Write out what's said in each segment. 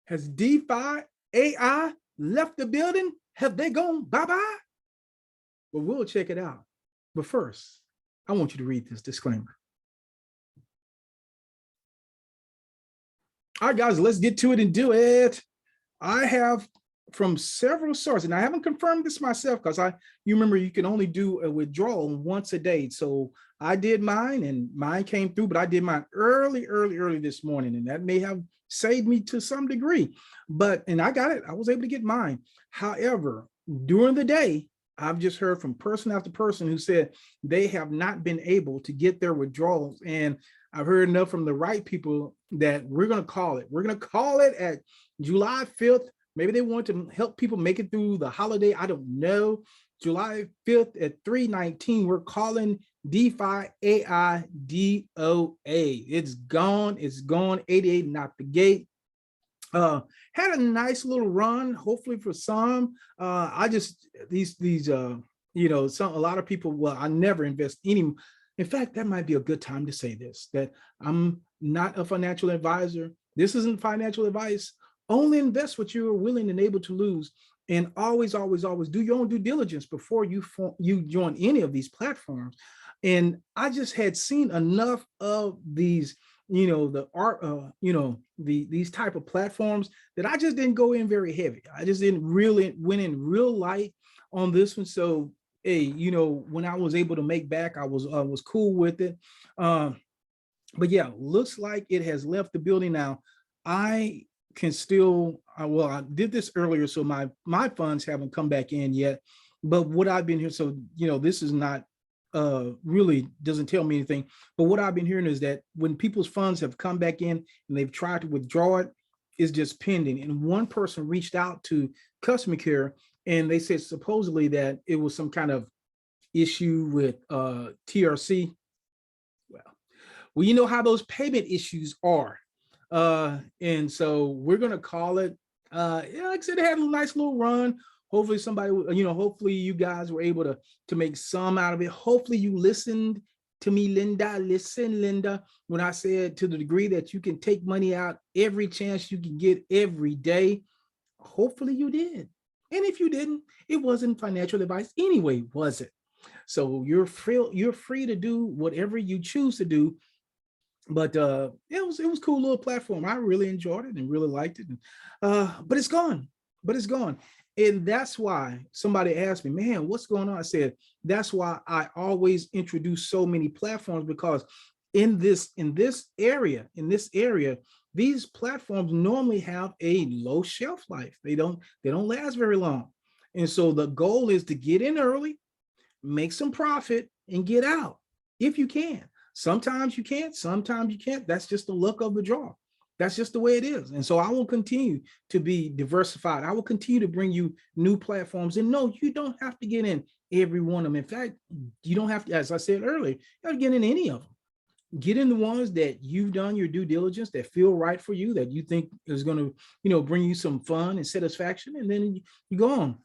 Has DeFi AI left the building? Have they gone bye-bye? Well, we'll check it out. But first, I want you to read this disclaimer. All right, guys, let's get to it and do it. I have from several sources, and I haven't confirmed this myself because you remember you can only do a withdrawal once a day. So I did mine and mine came through, but I did mine early this morning, and that may have saved me to some degree. And I got it. I was able to get mine. However, during the day, I've just heard from person after person who said they have not been able to get their withdrawals. And I've heard enough from the right people that we're going to call it. We're going to call it at July 5th. Maybe they want to help people make it through the holiday. I don't know. July 5th at 3:19, we're calling DeFi AI DOA. It's gone. It's gone. 88 and out the gate. Had a nice little run, hopefully for some. I just, a lot of people, well, I never invest any. In fact, that might be a good time to say this, that I'm not a financial advisor. This isn't financial advice. Only invest what you're willing and able to lose. And always do your own due diligence before you join any of these platforms. And I just had seen enough of these, these type of platforms that I just didn't go in very heavy. I just didn't really went in real light on this one. So, hey, when I was able to make back, I was cool with it. But yeah, looks like it has left the building now. I can still, I did this earlier, so my funds haven't come back in yet. But what I've been here, so this is not really doesn't tell me anything. But what I've been hearing is that when people's funds have come back in and they've tried to withdraw it, it's just pending. And one person reached out to customer care and they said supposedly that it was some kind of issue with TRC. Well, you know how those payment issues are. And so we're going to call it, like I said, it had a nice little run. Hopefully somebody, hopefully you guys were able to make some out of it. Hopefully you listened to me, Linda. Listen, Linda, when I said to the degree that you can take money out every chance you can get every day, hopefully you did. And if you didn't, it wasn't financial advice anyway, was it? So you're free to do whatever you choose to do. But it was a cool little platform. I really enjoyed it and really liked it. But it's gone. And that's why somebody asked me, man, what's going on? I said, that's why I always introduce so many platforms, because in this area, these platforms normally have a low shelf life. They don't last very long. And so the goal is to get in early, make some profit, and get out if you can. Sometimes you can't, sometimes you can't. That's just the luck of the draw. That's just the way it is. And so I will continue to be diversified. I will continue to bring you new platforms. And no, you don't have to get in every one of them. In fact, you don't have to, as I said earlier, you don't have to get in any of them. Get in the ones that you've done your due diligence, that feel right for you, that you think is going to, bring you some fun and satisfaction. And then you go on.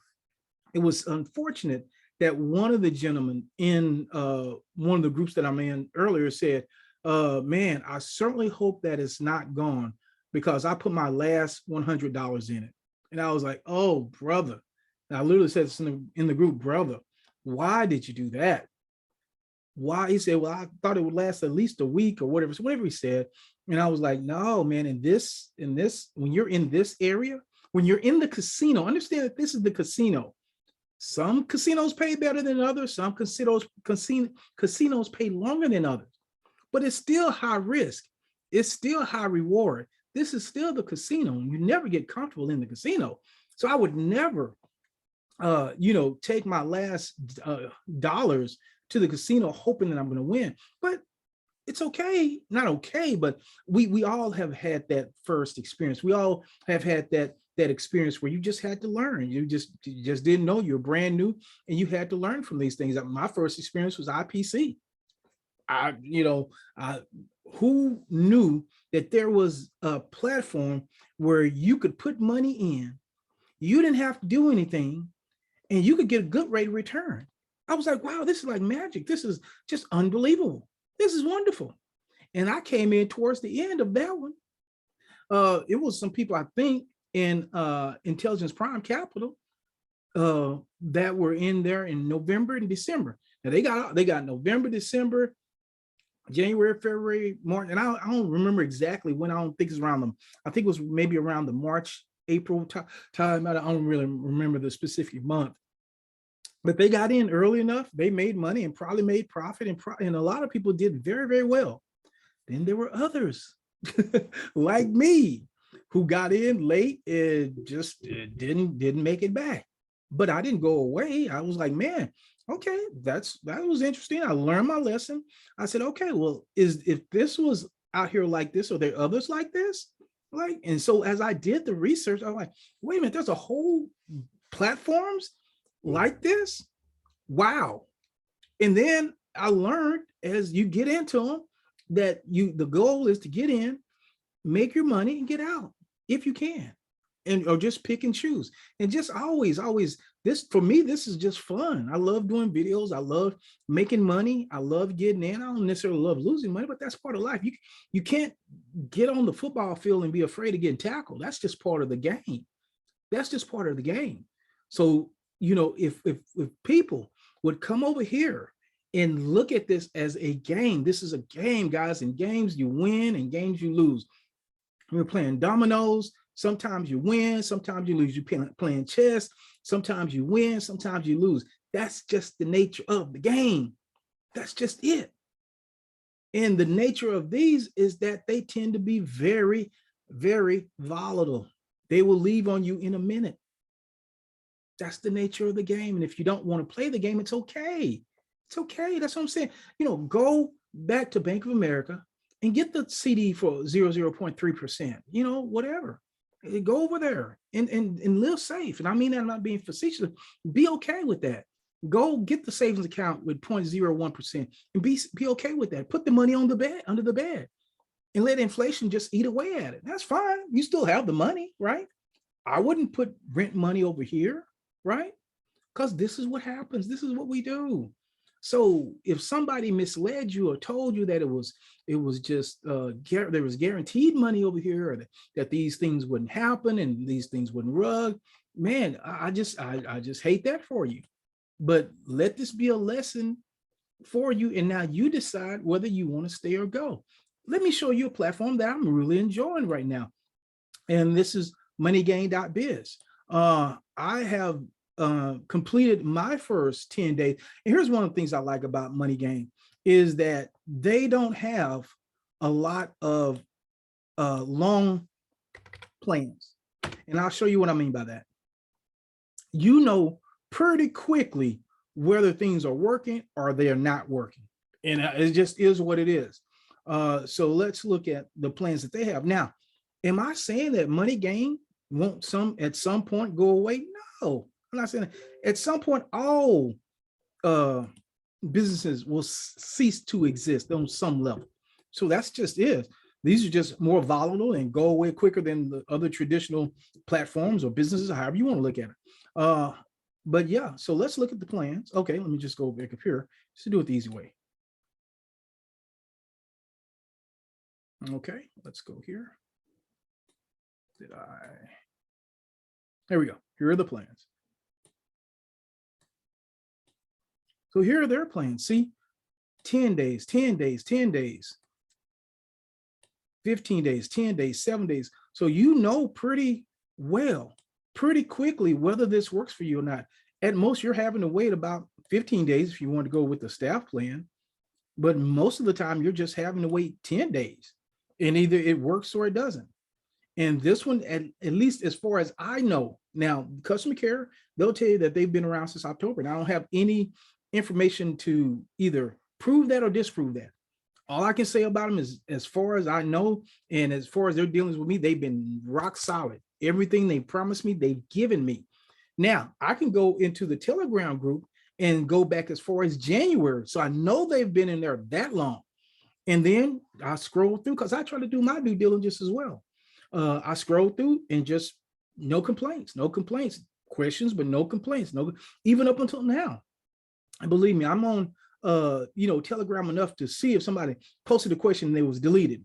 It was unfortunate that one of the gentlemen in one of the groups that I'm in earlier said, man, I certainly hope that it's not gone, because I put my last $100 in it. And I was like, oh, brother. And I literally said this in the group, brother, why did you do that? Why? He said, well, I thought it would last at least a week or whatever. So whatever he said. And I was like, no, man, in this, when you're in this area, when you're in the casino, understand that this is the casino. Some casinos pay better than others. Some casinos pay longer than others, but it's still high risk. It's still high reward. This is still the casino. You never get comfortable in the casino. So I would never, take my last dollars to the casino hoping that I'm going to win. But it's okay, not okay, but we all have had that first experience. We all have had that experience where you just had to learn. You just didn't know, you're brand new, and you had to learn from these things. My first experience was IPC. Who knew that there was a platform where you could put money in, you didn't have to do anything, and you could get a good rate of return. I was like, wow, this is like magic. This is just unbelievable. This is wonderful. And I came in towards the end of that one. It was some people, I think, in Intelligence Prime Capital that were in there in November and December. Now they got November, December, January, February, March, and I don't remember exactly when. I don't think it's around them. I think it was maybe around the March, April time. I don't really remember the specific month, but they got in early enough. They made money and probably made profit, and a lot of people did very, very well. Then there were others like me who got in late and just didn't make it back. But I didn't go away. I was like, man, okay, that was interesting. I learned my lesson. I said, okay, well, if this was out here like this, are there others like this? Like, and so as I did the research, I was like, wait a minute, there's a whole platforms like this. Wow. And then I learned as you get into them that the goal is to get in, make your money, and get out if you can. And or just pick and choose, and just always this, for me, this is just fun. I love doing videos. I love making money. I love getting in. I don't necessarily love losing money, but that's part of life. You can't get on the football field and be afraid of getting tackled. That's just part of the game. That's just part of the game. So, you know, if people would come over here and look at this as a game, this is a game, guys. In games you win and games you lose. We're playing dominoes. Sometimes you win, sometimes you lose. You're playing chess. Sometimes you win, sometimes you lose. That's just the nature of the game. That's just it. And the nature of these is that they tend to be very, very volatile. They will leave on you in a minute. That's the nature of the game. And if you don't want to play the game, it's okay. It's okay. That's what I'm saying. You know, go back to Bank of America and get the CD for 0.3%, you know, whatever. Go over there and live safe. And I mean that, I'm not being facetious. Be okay with that. Go get the savings account with 0.01% and be okay with that. Put the money on the bed, under the bed, and let inflation just eat away at it. That's fine. You still have the money, right? I wouldn't put rent money over here, right? Because this is what happens. This is what we do. So if somebody misled you or told you that it was just there was guaranteed money over here, or that these things wouldn't happen and these things wouldn't rug, man, I just hate that for you. But let this be a lesson for you, and now you decide whether you want to stay or go. Let me show you a platform that I'm really enjoying right now, and this is MoneyGain.biz. I have completed my first 10 days. And here's one of the things I like about MoneyGain is that they don't have a lot of long plans. And I'll show you what I mean by that. You know pretty quickly whether things are working or they are not working. And it just is what it is. So let's look at the plans that they have. Now, am I saying that MoneyGain won't at some point go away? No. I'm not saying that. At some point, all businesses will cease to exist on some level. So that's just it. These are just more volatile and go away quicker than the other traditional platforms or businesses, or however you want to look at it. But yeah, so let's look at the plans. Okay, let me just go back up here just to do it the easy way. Okay, let's go here. There we go. Here are the plans. So here are their plans. See, 10 days, 10 days, 10 days, 15 days, 10 days, 7 days. So you know pretty well, pretty quickly, whether this works for you or not. At most, you're having to wait about 15 days if you want to go with the staff plan. But most of the time, you're just having to wait 10 days. And either it works or it doesn't. And this one, at least as far as I know, now, customer care, they'll tell you that they've been around since October. And I don't have any information to either prove that or disprove that. All I can say about them is, as far as I know, and as far as their dealings with me, they've been rock solid. Everything they promised me, they've given me. Now, I can go into the Telegram group and go back as far as January. So I know they've been in there that long. And then I scroll through, because I try to do my due diligence as well. I scroll through and just no complaints, questions, but no complaints, even up until now. And believe me, I'm on Telegram enough to see if somebody posted a question and it was deleted.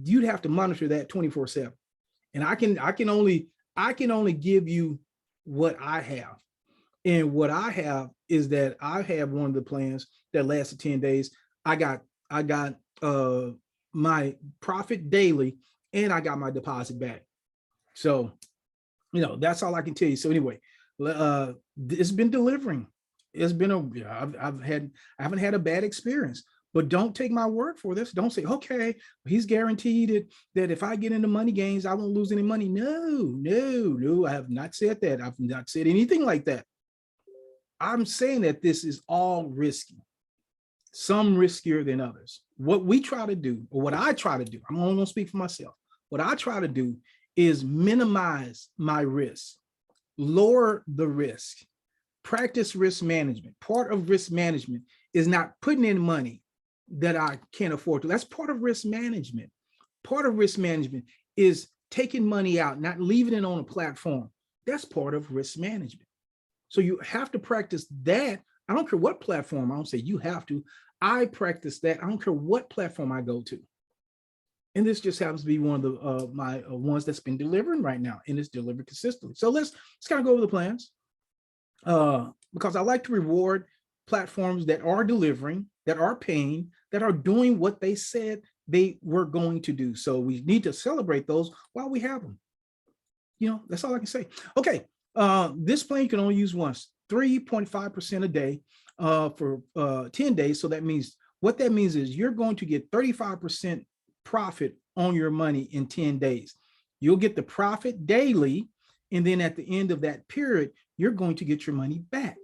You'd have to monitor that 24/7. And I can only I can only give you what I have. And what I have is that I have one of the plans that lasted 10 days. I got my profit daily, and I got my deposit back. So, that's all I can tell you. So anyway, it's been delivering. It's been I haven't had a bad experience. But don't take my word for this. Don't say, okay, he's guaranteed that if I get into money gains, I won't lose any money. No, I have not said that. I've not said anything like that. I'm saying that this is all risky, some riskier than others. What we try to do, or what I try to do, I'm only going to speak for myself. What I try to do is minimize my risk, lower the risk, practice risk management. Part of risk management is not putting in money that I can't afford to. That's part of risk management. Part of risk management is taking money out, not leaving it on a platform. That's part of risk management. So you have to practice that. I don't care what platform. I don't say you have to. I practice that. I don't care what platform I go to. And this just happens to be one of the my ones that's been delivering right now, and it's delivered consistently. So let's kind of go over the plans, because I like to reward platforms that are delivering, that are paying, that are doing what they said they were going to do. So we need to celebrate those while we have them. That's all I can say. Okay, this plan you can only use once, 3.5% a day for 10 days. So that means, what that means is you're going to get 35% profit on your money in 10 days. You'll get the profit daily, and then at the end of that period, you're going to get your money back.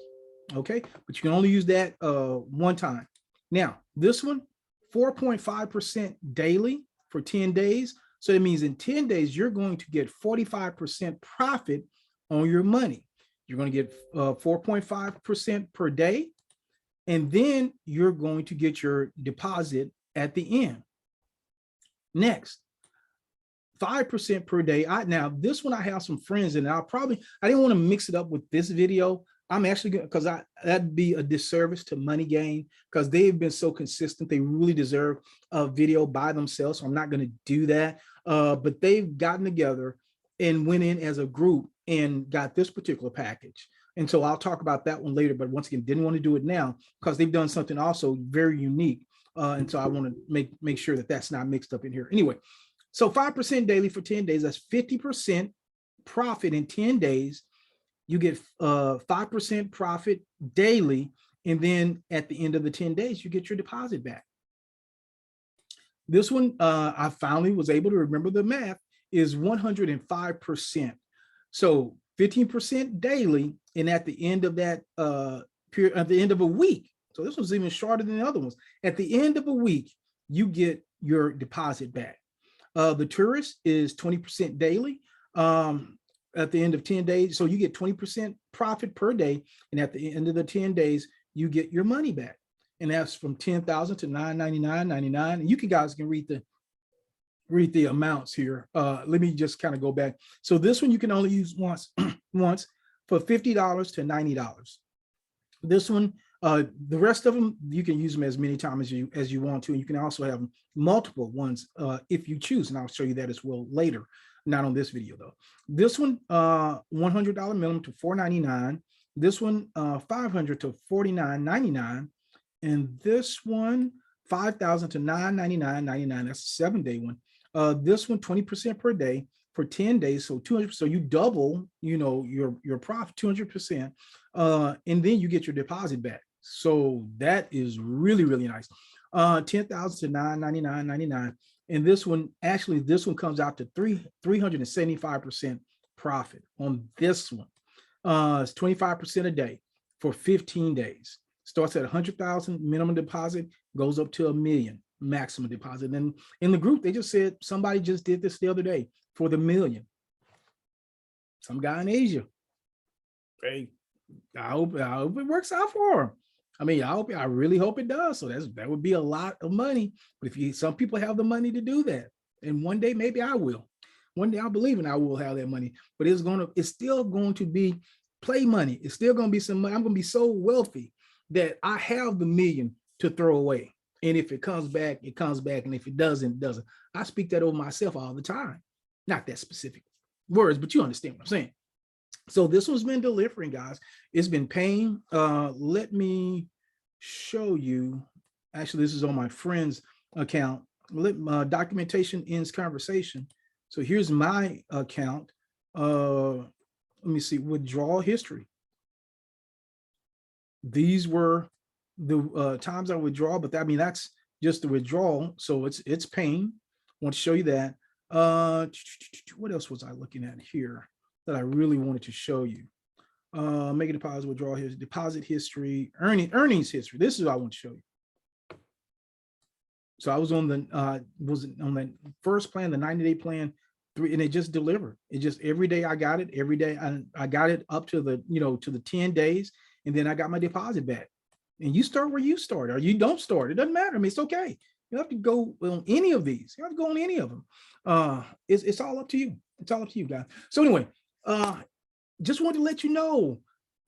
Okay, but you can only use that one time. Now, this one, 4.5% daily for 10 days. So that means in 10 days, you're going to get 45% profit on your money. You're going to get 4.5% per day, and then you're going to get your deposit at the end. Next, 5% per day. Now this one, I have some friends, and I didn't want to mix it up with this video. I'm actually going, because that'd be a disservice to MoneyGain, because they've been so consistent. They really deserve a video by themselves. So I'm not going to do that. But they've gotten together and went in as a group and got this particular package. And so I'll talk about that one later. But once again, didn't want to do it now because they've done something also very unique. And so I want to make sure that that's not mixed up in here. Anyway, so 5% daily for 10 days, that's 50% profit in 10 days. You get 5% profit daily. And then at the end of the 10 days, you get your deposit back. This one, I finally was able to remember the math, is 105%. So 15% daily. And at the end of that period, at the end of a week, so this one's even shorter than the other ones. At the end of a week, you get your deposit back. The tourist is 20% daily at the end of 10 days. So you get 20% profit per day. And at the end of the 10 days, you get your money back. And that's from 10,000 to 999.99. And you guys can read the amounts here. Let me just kind of go back. So this one you can only use once for $50 to $90. This one, the rest of them, you can use them as many times as you want to. And you can also have multiple ones if you choose. And I'll show you that as well later. Not on this video though. This one, $100 minimum to $499. This one, $500 to $49.99. And this one, $5,000 to $999.99. That's a 7-day one. This one, 20% per day for 10 days. So 200. So you double, your profit 200%. And then you get your deposit back. So that is really, really nice. 10,000 to $999.99. And this one comes out to 375% profit on this one. It's 25% a day for 15 days. Starts at 100,000 minimum deposit, goes up to $1 million maximum deposit. And in the group, they just said somebody just did this the other day for the $1 million. Some guy in Asia. Hey, I hope it works out for him. I mean, I really hope it does. So that would be a lot of money. But some people have the money to do that. And one day, maybe I will. One day I believe I will have that money, but it's still going to be play money. It's still going to be some money. I'm going to be so wealthy that I have the $1 million to throw away. And if it comes back, it comes back. And if it doesn't, it doesn't. I speak that over myself all the time. Not that specific. words, but you understand what I'm saying. So this one's been delivering, guys. It's been paying. Let me show you. Actually, this is on my friend's account. Documentation ends conversation. So here's my account. Let me see, withdrawal history. These were the times I withdraw, but I mean, that's just the withdrawal. So it's paying. I want to show you that. What else was I looking at here that I really wanted to show you? Make a deposit, withdrawal history, deposit history, earnings history. This is what I want to show you. So I was on the first plan, the 90-day plan, and it just delivered. It just every day I got it. Every day I got it up to the to the 10 days, and then I got my deposit back. And you start where you start, or you don't start. It doesn't matter. I mean, it's okay. You don't have to go on any of these. You don't have to go on any of them. It's all up to you. It's all up to you, guys. So anyway, just wanted to let you know.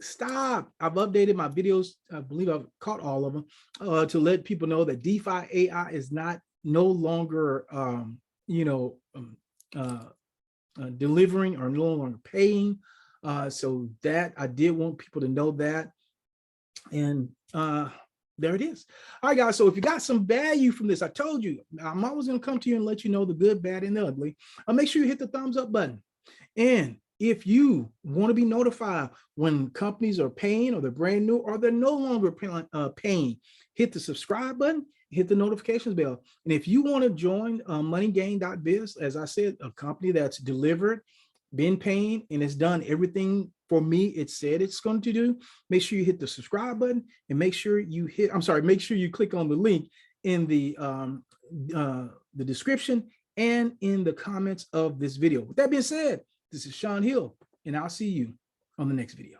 Stop. I've updated my videos. I believe I've caught all of them to let people know that DeFi AI is no longer, delivering or no longer paying. So that I did want people to know that. And there it is. All right, guys. So if you got some value from this, I told you, I'm always going to come to you and let you know the good, bad, and the ugly. Make sure you hit the thumbs up button. And if you want to be notified when companies are paying, or they're brand new, or they're no longer paying, hit the subscribe button, hit the notifications bell. And if you want to join MoneyGain.biz, as I said, a company that's delivered, been paying, and it's done everything for me it said it's going to do, make sure you hit the subscribe button, and make sure you click on the link in the description and in the comments of this video. With that being said, this is Sean Hill, and I'll see you on the next video.